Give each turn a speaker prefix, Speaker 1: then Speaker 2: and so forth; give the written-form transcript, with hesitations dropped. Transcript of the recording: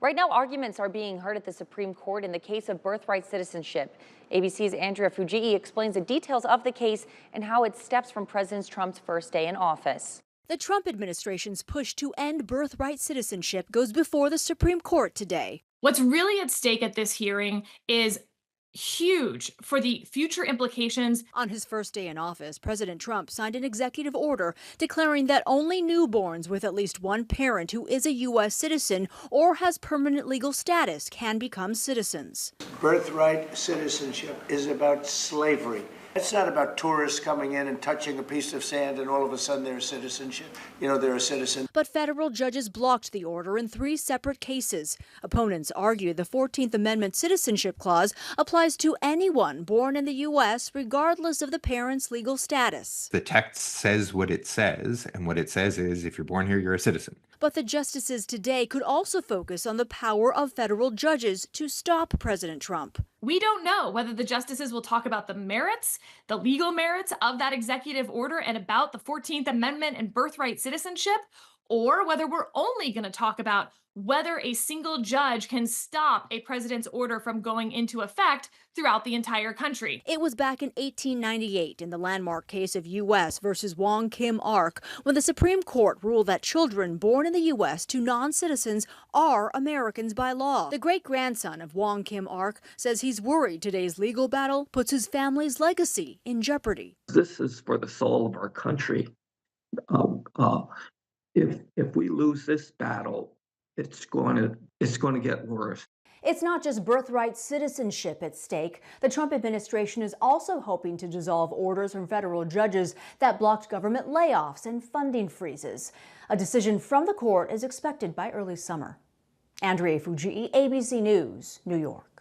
Speaker 1: Right now, arguments are being heard at the Supreme Court in the case of birthright citizenship. ABC's Andrea Fujii explains the details of the case and how it steps from President Trump's first day in office.
Speaker 2: The Trump administration's push to end birthright citizenship goes before the Supreme Court today.
Speaker 3: What's really at stake at this hearing is huge for the future implications.
Speaker 2: On his first day in office, President Trump signed an executive order declaring that only newborns with at least one parent who is a U.S. citizen or has permanent legal status can become citizens.
Speaker 4: Birthright citizenship is about slavery. It's not about tourists coming in and touching a piece of sand and all of a sudden they're a citizenship. They're a citizen.
Speaker 2: But federal judges blocked the order in 3 separate cases. Opponents argue the 14th Amendment Citizenship Clause applies to anyone born in the U.S. regardless of the parent's legal status.
Speaker 5: The text says what it says, and what it says is if you're born here, you're a citizen.
Speaker 2: But the justices today could also focus on the power of federal judges to stop President Trump.
Speaker 3: We don't know whether the justices will talk about the merits, the legal merits of that executive order and about the 14th Amendment and birthright citizenship, or whether we're only going to talk about whether a single judge can stop a president's order from going into effect throughout the entire country.
Speaker 2: It was back in 1898 in the landmark case of U.S. versus Wong Kim Ark when the Supreme Court ruled that children born in the U.S. to non-citizens are Americans by law. The great-grandson of Wong Kim Ark says he's worried today's legal battle puts his family's legacy in jeopardy.
Speaker 6: This is for the soul of our country. If we lose this battle, it's going to get worse.
Speaker 2: It's not just birthright citizenship at stake. The Trump administration is also hoping to dissolve orders from federal judges that blocked government layoffs and funding freezes. A decision from the court is expected by early summer. Andrea Fujii, ABC News, New York.